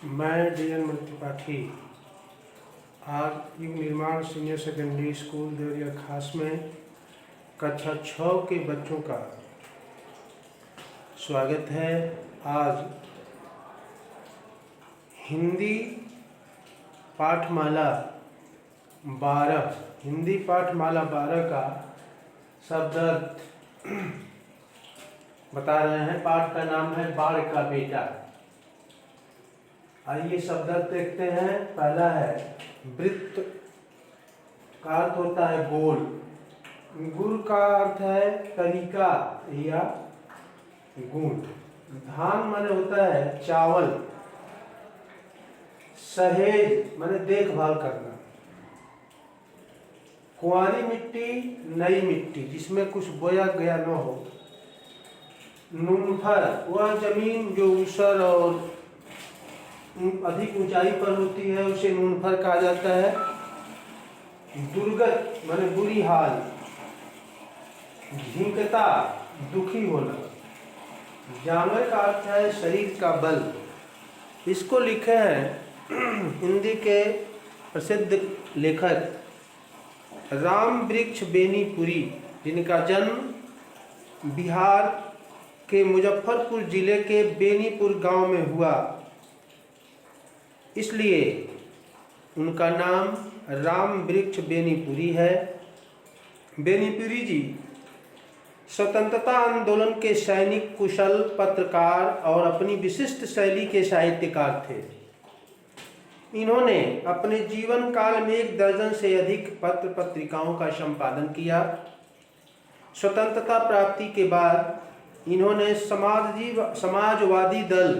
मैं डी.एन. त्रिपाठी आज युग निर्माण सीनियर सेकेंडरी स्कूल देवरिया खास में कक्षा 6 के बच्चों का स्वागत है। आज हिंदी पाठमाला 12 का शब्दार्थ बता रहे हैं। पाठ का नाम है बाढ़ का बेटा। आइए शब्दार्थ देखते हैं। पहला है वृत्त का अर्थ होता है गोल। गुर का अर्थ है तरीका या गुण। धान माने होता है चावल। सहेज माने देखभाल करना। कुंवारी मिट्टी नई मिट्टी जिसमें कुछ बोया गया न हो। नूनफर वह जमीन जो ऊसर और अधिक ऊंचाई पर होती है उसे नूनफर कहा जाता है। दुर्गत माने बुरी हाल। झिंकता दुखी होना। जांगर का अर्थ है शरीर का बल। इसको लिखे हैं हिंदी के प्रसिद्ध लेखक राम वृक्ष बेनीपुरी, जिनका जन्म बिहार के मुजफ्फरपुर जिले के बेनीपुर गांव में हुआ, इसलिए उनका नाम राम वृक्ष बेनीपुरी है। बेनीपुरी जी स्वतंत्रता आंदोलन के सैनिक, कुशल पत्रकार और अपनी विशिष्ट शैली के साहित्यकार थे। इन्होंने अपने जीवन काल में 1 दर्जन से अधिक पत्र पत्रिकाओं का संपादन किया। स्वतंत्रता प्राप्ति के बाद इन्होंने समाजवादी दल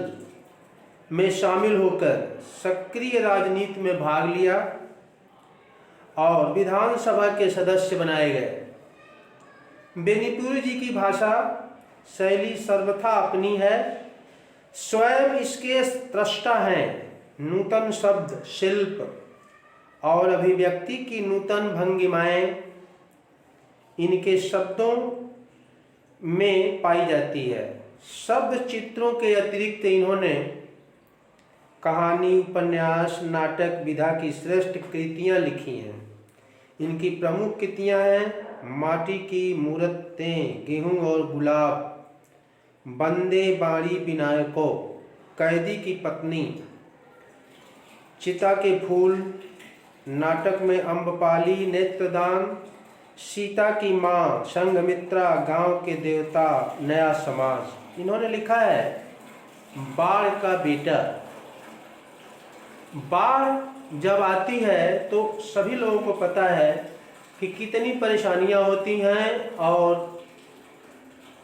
में शामिल होकर सक्रिय राजनीति में भाग लिया और विधानसभा के सदस्य बनाए गए। बेनीपुरी जी की भाषा शैली सर्वथा अपनी है। स्वयं इसके स्रष्टा हैं। नूतन शब्द, शिल्प और अभिव्यक्ति की नूतन भंगिमाएं इनके शब्दों में पाई जाती है। शब्द चित्रों के अतिरिक्त इन्होंने कहानी, उपन्यास, नाटक विधा की श्रेष्ठ कृतियां लिखी हैं। इनकी प्रमुख कृतियां हैं माटी की मूर्तें, गेहूं और गुलाब, बंदे बाड़ी विनायको, कैदी की पत्नी, चिता के फूल, नाटक में अम्बपाली, नेत्रदान, सीता की माँ, संघमित्रा, गांव के देवता, नया समाज। इन्होंने लिखा है बाढ़ का बेटा। बाढ़ जब आती है तो सभी लोगों को पता है कि कितनी परेशानियां होती हैं और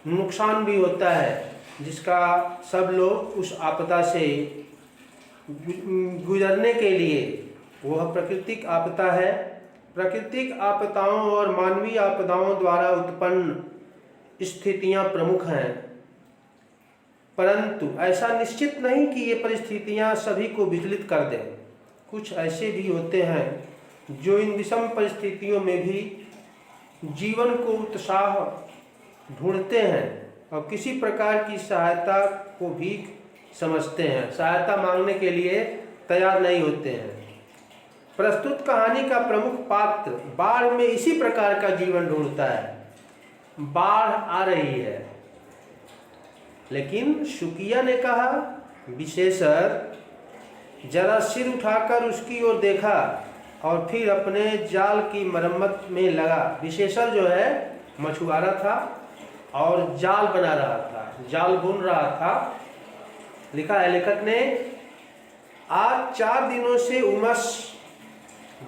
नुकसान भी होता है, जिसका सब लोग उस आपदा से गुजरने के लिए, वह प्राकृतिक आपदा है। प्राकृतिक आपदाओं और मानवीय आपदाओं द्वारा उत्पन्न स्थितियां प्रमुख हैं, परंतु ऐसा निश्चित नहीं कि ये परिस्थितियां सभी को विचलित कर दें। कुछ ऐसे भी होते हैं जो इन विषम परिस्थितियों में भी जीवन को उत्साह ढूंढते हैं और किसी प्रकार की सहायता को भीख समझते हैं, सहायता मांगने के लिए तैयार नहीं होते हैं। प्रस्तुत कहानी का प्रमुख पात्र बाढ़ में इसी प्रकार का जीवन ढूंढता है। बाढ़ आ रही है, लेकिन शुकिया ने कहा, विशेषर जरा सिर उठाकर उसकी ओर देखा और फिर अपने जाल की मरम्मत में लगा। विशेषर जो है मछुआरा था और जाल बना रहा था, जाल बुन रहा था। लिखा है लेखक ने, आज 4 दिनों से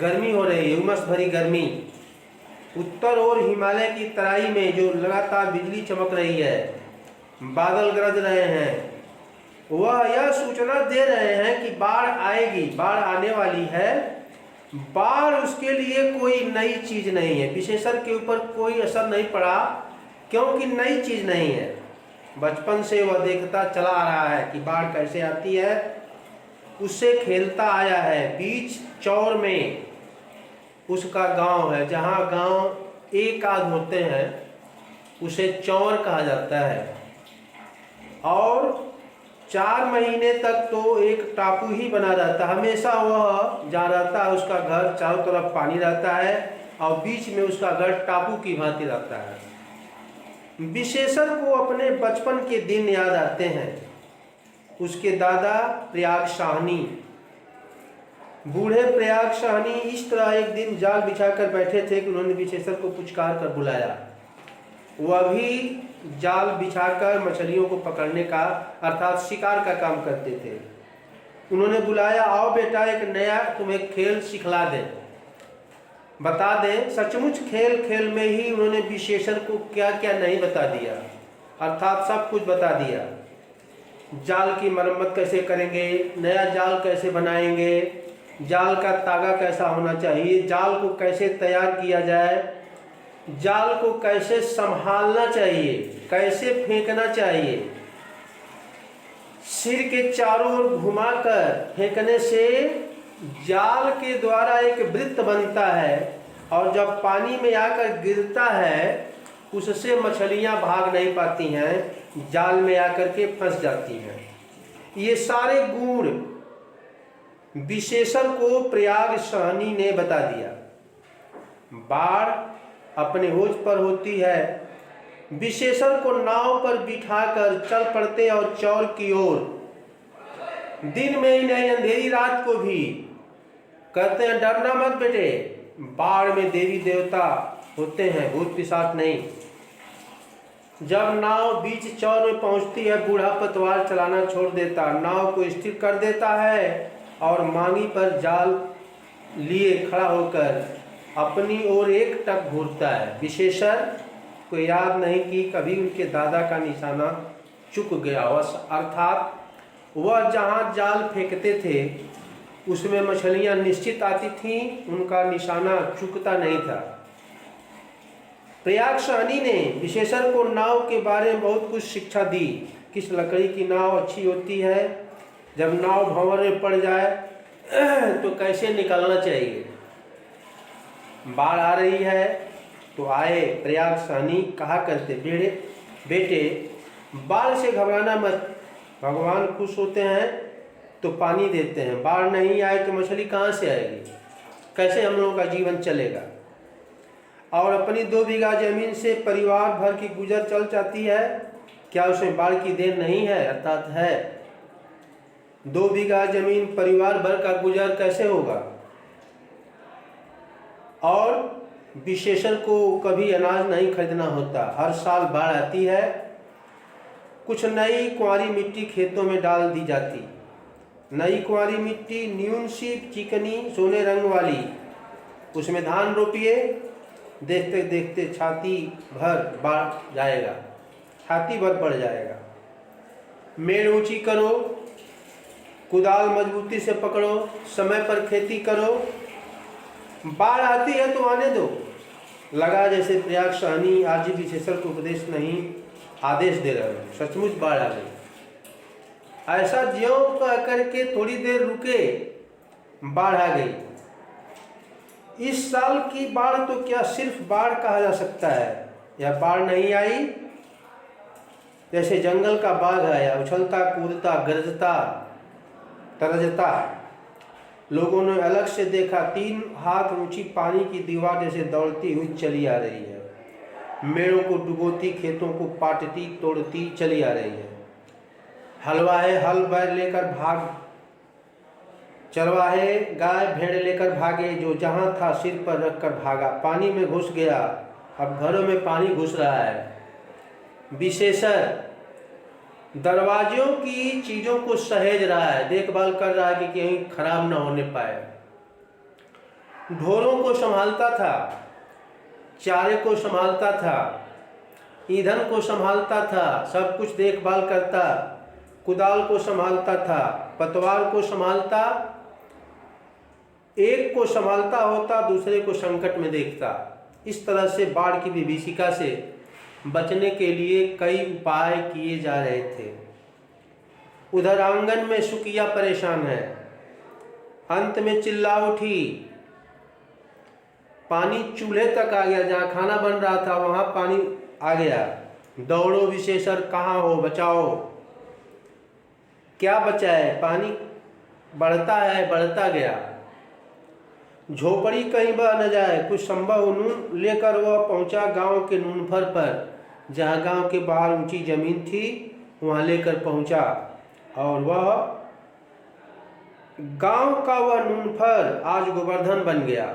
गर्मी हो रही है, उमस भरी गर्मी। उत्तर और हिमालय की तराई में जो लगातार बिजली चमक रही है, बादल गरज रहे हैं, वह यह सूचना दे रहे हैं कि बाढ़ आएगी, बाढ़ आने वाली है। बाढ़ उसके लिए कोई नई चीज नहीं है। विशेषर के ऊपर कोई असर नहीं पड़ा क्योंकि नई चीज नहीं है। बचपन से वह देखता चला आ रहा है कि बाढ़ कैसे आती है, उससे खेलता आया है। बीच चौर में उसका गांव है, जहां गांव एक आध होते हैं उसे चौर कहा जाता है। और 4 महीने तक तो एक टापू ही बना रहता, हमेशा वह जहाँ रहता है उसका घर चारों तरफ पानी रहता है और बीच में उसका घर टापू की भांति रहता है। विशेषर को अपने बचपन के दिन याद आते हैं। उसके दादा प्रयाग साहनी, बूढ़े प्रयाग साहनी इस तरह एक दिन जाल बिछाकर बैठे थे कि उन्होंने विशेषर को पुचकार कर बुलाया। वह भी जाल बिछाकर मछलियों को पकड़ने का अर्थात शिकार का काम करते थे। उन्होंने बुलाया, आओ बेटा एक नया तुम्हें खेल सिखला दें, बता दें। सचमुच खेल खेल में ही उन्होंने विशेषर को क्या क्या नहीं बता दिया, अर्थात सब कुछ बता दिया। जाल की मरम्मत कैसे करेंगे, नया जाल कैसे बनाएंगे, जाल का तागा कैसा होना चाहिए, जाल को कैसे तैयार किया जाए, जाल को कैसे संभालना चाहिए, कैसे फेंकना चाहिए। सिर के चारों ओर घुमाकर फेंकने से जाल के द्वारा एक वृत्त बनता है और जब पानी में आकर गिरता है उससे मछलियां भाग नहीं पाती हैं, जाल में आकर के फंस जाती हैं। ये सारे गुण विशेषर को प्रयाग साहनी ने बता दिया। बाढ़ अपने होश पर होती है। विशेषर को नाव पर बिठाकर चल पड़ते और चौर की ओर, दिन में ही नहीं अंधेरी रात को भी। कहते हैं डरना मत बेटे, बाढ़ में देवी देवता होते हैं, भूत पिशाच नहीं। जब नाव बीच चौर में पहुंचती है, बूढ़ा पतवार चलाना छोड़ देता, नाव को स्थिर कर देता है और मांगी पर जाल लिए खड़ा होकर अपनी ओर एक टक घूरता है। विशेषर को याद नहीं कि कभी उनके दादा का निशाना चूक गया हो, अर्थात वह जहाँ जाल फेंकते थे उसमें मछलियाँ निश्चित आती थीं, उनका निशाना चूकता नहीं था। प्रयाग साहनी ने विशेषर को नाव के बारे में बहुत कुछ शिक्षा दी। किस लकड़ी की नाव अच्छी होती है, जब नाव भंवर में पड़ जाए तो कैसे निकलना चाहिए। बाढ़ आ रही है तो आए, प्रयाग साहनी कहा करते, बेटे बाढ़ से घबराना मत, भगवान खुश होते हैं तो पानी देते हैं, बाढ़ नहीं आए तो मछली कहाँ से आएगी, कैसे हम लोगों का जीवन चलेगा। और अपनी 2 बीघा जमीन से परिवार भर की गुजर चल जाती है, क्या उसमें बाढ़ की देर नहीं है, अर्थात है। 2 बीघा जमीन परिवार भर का गुजर कैसे होगा। और विशेषर को कभी अनाज नहीं खरीदना होता। हर साल बाढ़ आती है, कुछ नई कुंवारी मिट्टी खेतों में डाल दी जाती। नई कुंवारी मिट्टी न्यून सी चिकनी सोने रंग वाली, उसमें धान रोपिए, देखते देखते छाती भर बढ़ जाएगा, छाती भर बढ़ जाएगा। मेड़ ऊंची करो, कुदाल मजबूती से पकड़ो, समय पर खेती करो। बाढ़ आती है तो आने दो। लगा जैसे प्रयाग साहनी आज भी विशेषर को उपदेश नहीं आदेश दे रहे हो। सचमुच बाढ़ आ गई। ऐसा ज्यों कह करके थोड़ी देर रुके, बाढ़ आ गई। इस साल की बाढ़ तो क्या सिर्फ बाढ़ कहा जा सकता है, या बाढ़ नहीं आई, जैसे जंगल का बाघ आया, उछलता कूदता गरजता तरजता। लोगों ने अलग से देखा, 3 हाथ ऊंची पानी की दीवार जैसे दौड़ती हुई चली आ रही है, मेड़ों को डुबोती, खेतों को पाटती तोड़ती चली आ रही है। हलवाहे हल बैल लेकर भाग, चरवाहे गाय भेड़ लेकर भागे, जो जहां था सिर पर रखकर भागा। पानी में घुस गया, अब घरों में पानी घुस रहा है। विशेषर दरवाजों की चीजों को सहेज रहा है, देखभाल कर रहा है कि कहीं खराब ना होने पाए। ढोरों को संभालता था, चारे को संभालता था, ईंधन को संभालता था, सब कुछ देखभाल करता। कुदाल को संभालता था, पतवार को संभालता, एक को संभालता होता, दूसरे को संकट में देखता। इस तरह से बाढ़ की विभीषिका से बचने के लिए कई उपाय किए जा रहे थे। उधर आंगन में सुकिया परेशान है, अंत में चिल्ला उठी, पानी चूल्हे तक आ गया, जहाँ खाना बन रहा था वहाँ पानी आ गया। दौड़ो विशेषर, कहाँ हो, बचाओ। क्या बचाए, पानी बढ़ता है, बढ़ता गया। झोपड़ी कहीं बह न जाए, कुछ संभव नून लेकर वह पहुंचा गांव के नूनफर पर। जहां गांव के बाहर ऊंची जमीन थी वहां लेकर पहुंचा, और वह गांव का वह नूनफर आज गोवर्धन बन गया।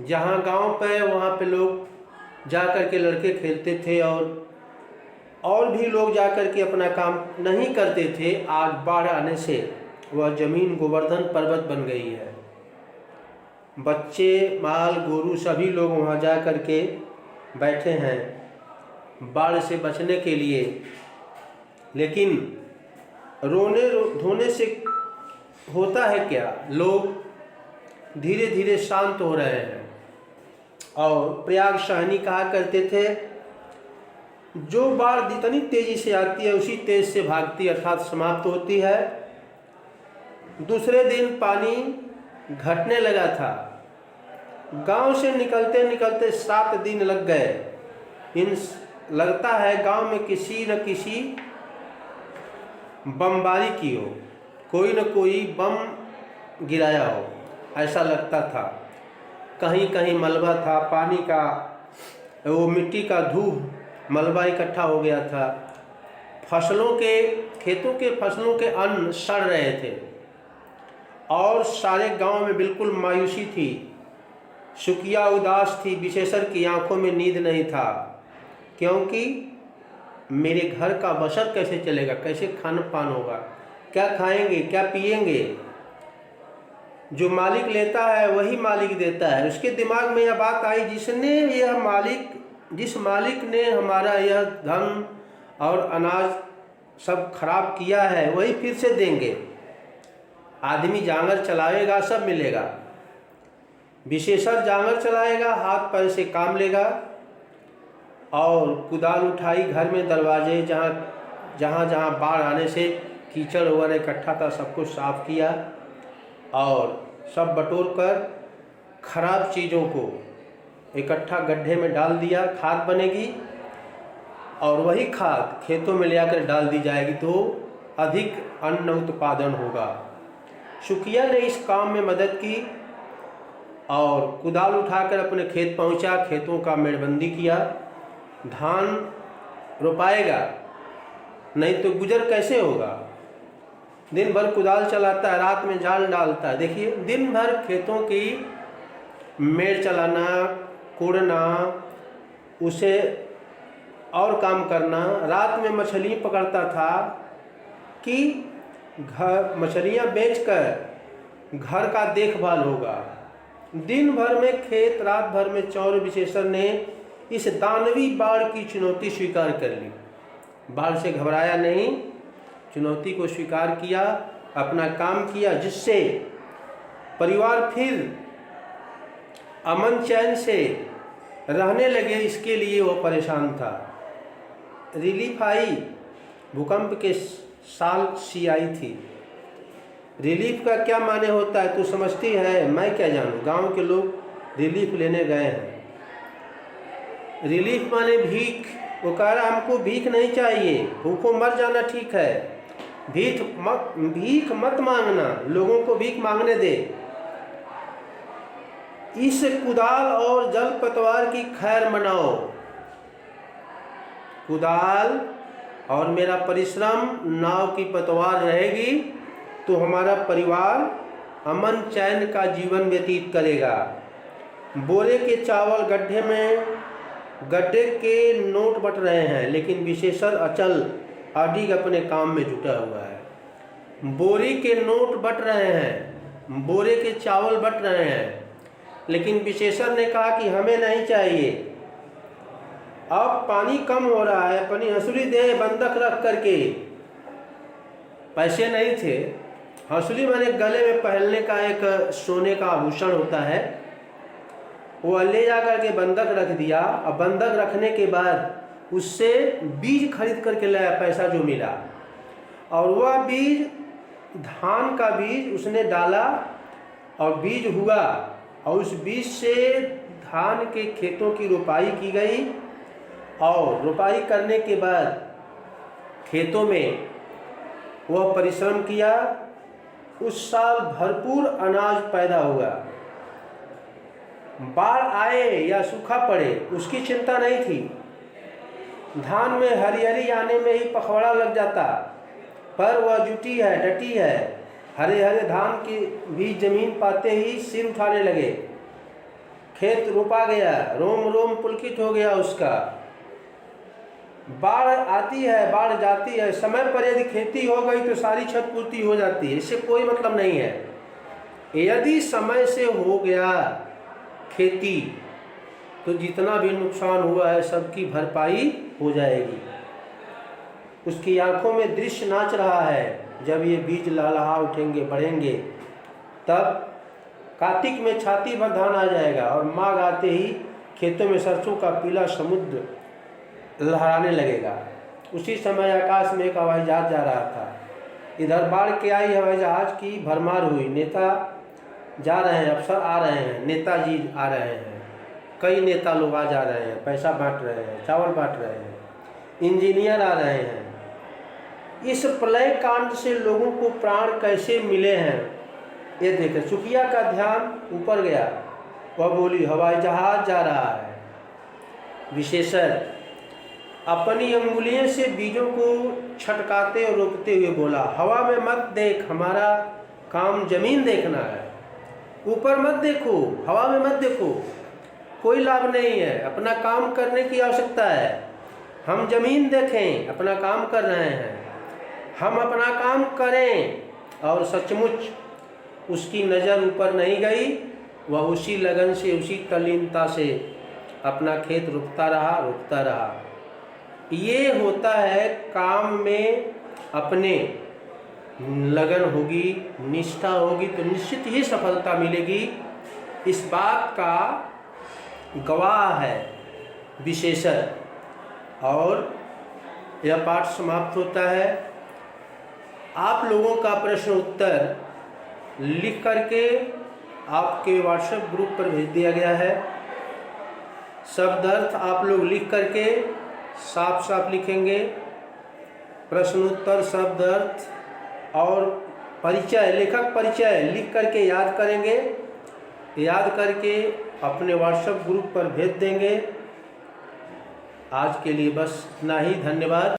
जहां गांव पे वहां पे लोग जा कर के लड़के खेलते थे और भी लोग जा कर के अपना काम नहीं करते थे, आज बाढ़ आने से वह जमीन गोवर्धन पर्वत बन गई है। बच्चे, माल, गोरू सभी लोग वहाँ जा कर के बैठे हैं बाढ़ से बचने के लिए। लेकिन रोने धोने से होता है क्या, लोग धीरे धीरे शांत हो रहे हैं। और प्रयाग शाहनी कहा करते थे, जो बाढ़ जितनी तेजी से आती है उसी तेज से भागती अर्थात समाप्त होती है। दूसरे दिन पानी घटने लगा था। गांव से निकलते निकलते 7 दिन लग गए। लगता है गांव में किसी न किसी बमबारी की हो, कोई न कोई बम गिराया हो, ऐसा लगता था। कहीं कहीं मलबा था, पानी का वो मिट्टी का धूप मलबा इकट्ठा हो गया था। खेतों के फसलों के अन्न सड़ रहे थे और सारे गांव में बिल्कुल मायूसी थी। सुखिया उदास थी, विशेषर की आंखों में नींद नहीं था, क्योंकि मेरे घर का बसर कैसे चलेगा, कैसे खान पान होगा, क्या खाएंगे, क्या पिएंगे। जो मालिक लेता है वही मालिक देता है। उसके दिमाग में यह बात आई, जिस मालिक ने हमारा यह धन और अनाज सब खराब किया है वही फिर से देंगे। आदमी जांगर चलाएगा सब मिलेगा, विशेषर जांगर चलाएगा, हाथ पैर से काम लेगा। और कुदाल उठाई, घर में दरवाजे जहाँ बाढ़ आने से कीचड़ वगैरह इकट्ठा था सबको साफ किया और सब बटोर कर खराब चीज़ों को इकट्ठा गड्ढे में डाल दिया। खाद बनेगी और वही खाद खेतों में ले आकर डाल दी जाएगी तो अधिक अन्न उत्पादन होगा। सुखिया ने इस काम में मदद की और कुदाल उठाकर अपने खेत पहुंचा, खेतों का मेड़बंदी किया। धान रोपाएगा, नहीं तो गुजर कैसे होगा। दिन भर कुदाल चलाता है, रात में जाल डालता है। देखिए, दिन भर खेतों की मेड़ चलाना, कोड़ना, उसे और काम करना। रात में मछली पकड़ता था कि मछलियाँ बेचकर घर का देखभाल होगा। दिन भर में खेत, रात भर में चौर। विशेषर ने इस दानवी बाढ़ की चुनौती स्वीकार कर ली। बाढ़ से घबराया नहीं, चुनौती को स्वीकार किया, अपना काम किया, जिससे परिवार फिर अमन चैन से रहने लगे। इसके लिए वो परेशान था। रिलीफ आई, भूकंप के साल सी आई थी। रिलीफ का क्या माने होता है तू समझती है, मैं क्या जानूँ। गांव के लोग रिलीफ लेने गए हैं। रिलीफ माने भीख। वो कह रहा हमको भीख नहीं चाहिए, भूखों मर जाना ठीक है, भीख मत मांगना, लोगों को भीख मांगने दे। इस कुदाल और जल पतवार की खैर मनाओ। कुदाल और मेरा परिश्रम नाव की पतवार रहेगी तो हमारा परिवार अमन चैन का जीवन व्यतीत करेगा। बोरे के चावल गड्ढे के नोट बट रहे हैं, लेकिन विशेषर अचल अडिग अपने काम में जुटा हुआ है। बोरी के नोट बट रहे हैं, बोरे के चावल बट रहे हैं, लेकिन विशेषर ने कहा कि हमें नहीं चाहिए। अब पानी कम हो रहा है, अपनी हंसुली दे बंधक रख करके। पैसे नहीं थे। हंसुली मैंने गले में पहनने का एक सोने का आभूषण होता है, वो ले जा करके बंधक रख दिया। और बंधक रखने के बाद उससे बीज खरीद करके लाया, पैसा जो मिला। और वह बीज, धान का बीज उसने डाला और बीज हुआ, और उस बीज से धान के खेतों की रोपाई की गई। और रोपाई करने के बाद खेतों में वह परिश्रम किया, उस साल भरपूर अनाज पैदा हुआ। बाढ़ आए या सूखा पड़े उसकी चिंता नहीं थी। धान में हरिहरी आने में ही पखवाड़ा लग जाता, पर वह जुटी है, डटी है। हरे हरे धान की भी जमीन पाते ही सिर उठाने लगे। खेत रोपा गया, रोम रोम पुलकित हो गया उसका। बाढ़ आती है, बाढ़ जाती है, समय पर यदि खेती हो गई तो सारी क्षतिपूर्ति हो जाती है, इससे कोई मतलब नहीं है। यदि समय से हो गया खेती तो जितना भी नुकसान हुआ है सबकी भरपाई हो जाएगी। उसकी आंखों में दृश्य नाच रहा है। जब ये बीज लहलहा उठेंगे, बढ़ेंगे, तब कार्तिक में छाती भर धान आ जाएगा और माघ आते ही खेतों में सरसों का पीला समुद्र लहराने लगेगा। उसी समय आकाश में एक हवाई जहाज जा रहा था। इधर बाढ़ के आई हवाई जहाज की भरमार हुई। नेता जा रहे हैं, अफसर आ रहे हैं, नेताजी आ रहे हैं, कई नेता लोग आ जा रहे हैं, पैसा बांट रहे हैं, चावल बांट रहे हैं, इंजीनियर आ रहे हैं। इस प्रलय कांड से लोगों को प्राण कैसे मिले हैं ये देखें। सुखिया का ध्यान ऊपर गया, वह बोली हवाई जहाज जा रहा है। विशेषण अपनी अंगुलियों से बीजों को छटकाते और रोकते हुए बोला, हवा में मत देख, हमारा काम जमीन देखना है। ऊपर मत देखो, हवा में मत देखो, कोई लाभ नहीं है, अपना काम करने की आवश्यकता है। हम जमीन देखें, अपना काम कर रहे हैं, हम अपना काम करें। और सचमुच उसकी नज़र ऊपर नहीं गई, वह उसी लगन से, उसी तल्लीनता से अपना खेत रोपता रहा। ये होता है काम में अपने लगन होगी, निष्ठा होगी तो निश्चित ही सफलता मिलेगी। इस बात का गवाह है विशेषण। और यह पाठ समाप्त होता है। आप लोगों का प्रश्न उत्तर लिख करके आपके व्हाट्सएप ग्रुप पर भेज दिया गया है। शब्दार्थ आप लोग लिख करके साफ साफ लिखेंगे। प्रश्नोत्तर, शब्दार्थ और परिचय, लेखक परिचय लिख करके याद करेंगे। याद करके अपने व्हाट्सएप ग्रुप पर भेज देंगे। आज के लिए बस इतना ही। धन्यवाद।